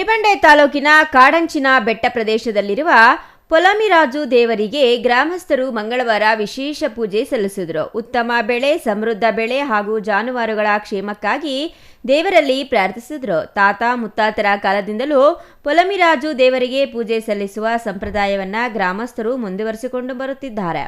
ಗುಡಿಬಂಡೆ ತಾಲೂಕಿನ ಕಾಡಂಚಿನ ಬೆಟ್ಟ ಪ್ರದೇಶದಲ್ಲಿರುವ ಪೊಲಮಿರಾಜು ದೇವರಿಗೆ ಗ್ರಾಮಸ್ಥರು ಮಂಗಳವಾರ ವಿಶೇಷ ಪೂಜೆ ಸಲ್ಲಿಸಿದರು. ಉತ್ತಮ ಬೆಳೆ, ಸಮೃದ್ಧ ಬೆಳೆ ಹಾಗೂ ಜಾನುವಾರುಗಳ ಕ್ಷೇಮಕ್ಕಾಗಿ ದೇವರಲ್ಲಿ ಪ್ರಾರ್ಥಿಸಿದರು. ತಾತ ಮುತ್ತಾತರ ಕಾಲದಿಂದಲೂ ಪೊಲಮಿರಾಜು ದೇವರಿಗೆ ಪೂಜೆ ಸಲ್ಲಿಸುವ ಸಂಪ್ರದಾಯವನ್ನ ಗ್ರಾಮಸ್ಥರು ಮುಂದುವರಿಸಿಕೊಂಡು ಬರುತ್ತಿದ್ದಾರೆ.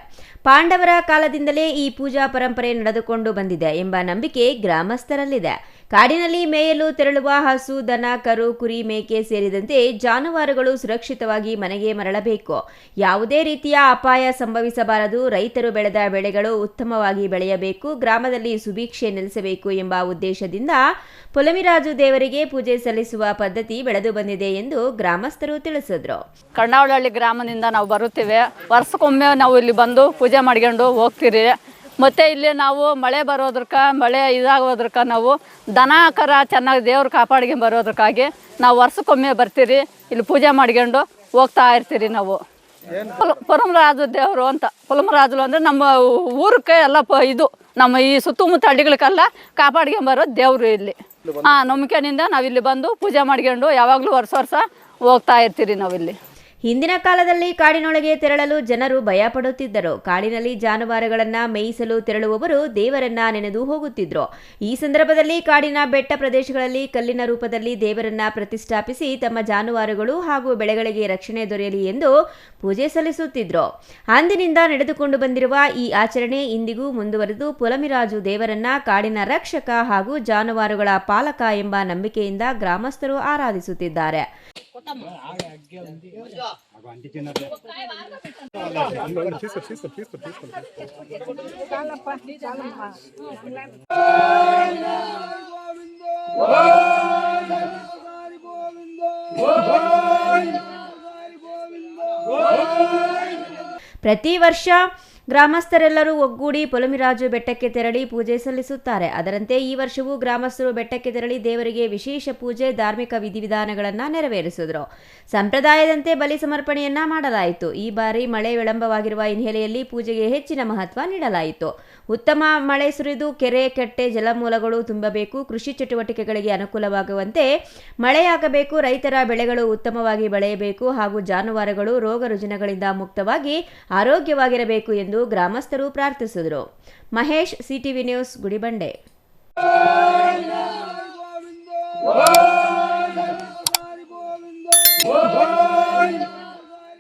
ಪಾಂಡವರ ಕಾಲದಿಂದಲೇ ಈ ಪೂಜಾ ಪರಂಪರೆ ನಡೆದುಕೊಂಡು ಬಂದಿದೆ ಎಂಬ ನಂಬಿಕೆ ಗ್ರಾಮಸ್ಥರಲ್ಲಿದೆ. ಕಾಡಿನಲ್ಲಿ ಮೇಯಲು ತೆರಳುವ ಹಸು, ದನ, ಕರು, ಕುರಿ, ಮೇಕೆ ಸೇರಿದಂತೆ ಜಾನುವಾರುಗಳು ಸುರಕ್ಷಿತವಾಗಿ ಮನೆಗೆ ಮರಳಬೇಕು. ಯಾವುದೇ ರೀತಿಯ ಅಪಾಯ ಸಂಭವಿಸಬಾರದು. ರೈತರು ಬೆಳೆದ ಬೆಳೆಗಳು ಉತ್ತಮವಾಗಿ ಬೆಳೆಯಬೇಕು. ಗ್ರಾಮದಲ್ಲಿ ಸುಭಿಕ್ಷೆ ನೆಲೆಸಬೇಕು ಎಂಬ ಉದ್ದೇಶದಿಂದ ಪೊಲಮಿರಾಜು ದೇವರಿಗೆ ಪೂಜೆ ಸಲ್ಲಿಸುವ ಪದ್ಧತಿ ಬೆಳೆದು ಬಂದಿದೆ ಎಂದು ಗ್ರಾಮಸ್ಥರು ತಿಳಿಸಿದ್ರು. ಕರ್ನಾವಳಹಳ್ಳಿ ಗ್ರಾಮದಿಂದ ನಾವು ಬರುತ್ತೇವೆ. ವರ್ಷಕ್ಕೊಮ್ಮೆ ನಾವು ಇಲ್ಲಿ ಬಂದು ಪೂಜೆ ಮಾಡ್ಕೊಂಡು ಹೋಗ್ತೀರಿ. ಮತ್ತು ಇಲ್ಲಿ ನಾವು ಮಳೆ ಮಳೆ ಇದಾಗೋದ್ರಕ್ಕ ನಾವು ದನ ಕರ ಚೆನ್ನಾಗಿ ದೇವ್ರು ಕಾಪಾಡ್ಕೊಂಡು ಬರೋದಕ್ಕಾಗಿ ನಾವು ವರ್ಷಕ್ಕೊಮ್ಮೆ ಬರ್ತೀರಿ. ಇಲ್ಲಿ ಪೂಜೆ ಮಾಡ್ಕೊಂಡು ಹೋಗ್ತಾ ಇರ್ತೀರಿ. ನಾವು ಪೊಲಮರಾಜು ದೇವರು ಅಂತ, ಪೊಲಮರಾಜು ಅಂದರೆ ನಮ್ಮ ಊರಕ್ಕೆ ಎಲ್ಲ ಇದು ನಮ್ಮ ಈ ಸುತ್ತಮುತ್ತ ಹಳ್ಳಿಗಳಿಗೆಲ್ಲ ಕಾಪಾಡ್ಕೊಂಬರೋ ದೇವರು ಇಲ್ಲಿ. ನಂಬಿಕೆನಿಂದ ನಾವಿಲ್ಲಿ ಬಂದು ಪೂಜೆ ಮಾಡ್ಕೊಂಡು ಯಾವಾಗಲೂ ವರ್ಷ ಹೋಗ್ತಾ ಇರ್ತೀರಿ ನಾವಿಲ್ಲಿ. ಹಿಂದಿನ ಕಾಲದಲ್ಲಿ ಕಾಡಿನೊಳಗೆ ತೆರಳಲು ಜನರು ಭಯ ಪಡುತ್ತಿದ್ದರು. ಕಾಡಿನಲ್ಲಿ ಜಾನುವಾರುಗಳನ್ನ ಮೇಯಿಸಲು ತೆರಳುವವರು ದೇವರನ್ನ ನೆನೆದು ಹೋಗುತ್ತಿದ್ರು. ಈ ಸಂದರ್ಭದಲ್ಲಿ ಕಾಡಿನ ಬೆಟ್ಟ ಪ್ರದೇಶಗಳಲ್ಲಿ ಕಲ್ಲಿನ ರೂಪದಲ್ಲಿ ದೇವರನ್ನ ಪ್ರತಿಷ್ಠಾಪಿಸಿ ತಮ್ಮ ಜಾನುವಾರುಗಳು ಹಾಗೂ ಬೆಳೆಗಳಿಗೆ ರಕ್ಷಣೆ ದೊರೆಯಲಿ ಎಂದು ಪೂಜೆ ಸಲ್ಲಿಸುತ್ತಿದ್ರು. ಅಂದಿನಿಂದ ನಡೆದುಕೊಂಡು ಬಂದಿರುವ ಈ ಆಚರಣೆ ಇಂದಿಗೂ ಮುಂದುವರೆದು ಪೊಲಮಿರಾಜು ದೇವರನ್ನ ಕಾಡಿನ ರಕ್ಷಕ ಹಾಗೂ ಜಾನುವಾರುಗಳ ಪಾಲಕ ಎಂಬ ನಂಬಿಕೆಯಿಂದ ಗ್ರಾಮಸ್ಥರು ಆರಾಧಿಸುತ್ತಿದ್ದಾರೆ. ಪ್ರತಿ ವರ್ಷ ಗ್ರಾಮಸ್ಥರೆಲ್ಲರೂ ಒಗ್ಗೂಡಿ ಪೊಲಮಿರಾಜು ಬೆಟ್ಟಕ್ಕೆ ತೆರಳಿ ಪೂಜೆ ಸಲ್ಲಿಸುತ್ತಾರೆ. ಅದರಂತೆ ಈ ವರ್ಷವೂ ಗ್ರಾಮಸ್ಥರು ಬೆಟ್ಟಕ್ಕೆ ತೆರಳಿ ದೇವರಿಗೆ ವಿಶೇಷ ಪೂಜೆ, ಧಾರ್ಮಿಕ ವಿಧಿವಿಧಾನಗಳನ್ನು ನೆರವೇರಿಸಿದರು. ಸಂಪ್ರದಾಯದಂತೆ ಬಲಿ ಸಮರ್ಪಣೆಯನ್ನ ಮಾಡಲಾಯಿತು. ಈ ಬಾರಿ ಮಳೆ ವಿಳಂಬವಾಗಿರುವ ಹಿನ್ನೆಲೆಯಲ್ಲಿ ಪೂಜೆಗೆ ಹೆಚ್ಚಿನ ಮಹತ್ವ ನೀಡಲಾಯಿತು. ಉತ್ತಮ ಮಳೆ ಸುರಿದು ಕೆರೆ, ಕಟ್ಟೆ, ಜಲಮೂಲಗಳು ತುಂಬಬೇಕು. ಕೃಷಿ ಚಟುವಟಿಕೆಗಳಿಗೆ ಅನುಕೂಲವಾಗುವಂತೆ ಮಳೆಯಾಗಬೇಕು. ರೈತರ ಬೆಳೆಗಳು ಉತ್ತಮವಾಗಿ ಬೆಳೆಯಬೇಕು ಹಾಗೂ ಜಾನುವಾರುಗಳು ರೋಗ ರುಜಿನಗಳಿಂದ ಮುಕ್ತವಾಗಿ ಆರೋಗ್ಯವಾಗಿರಬೇಕು ಎಂದು ಗ್ರಾಮಸ್ಥರು ಪ್ರಾರ್ಥಿಸಿದರು. Mahesh, CTV news, Gudibande. ಗೋವಿಂದ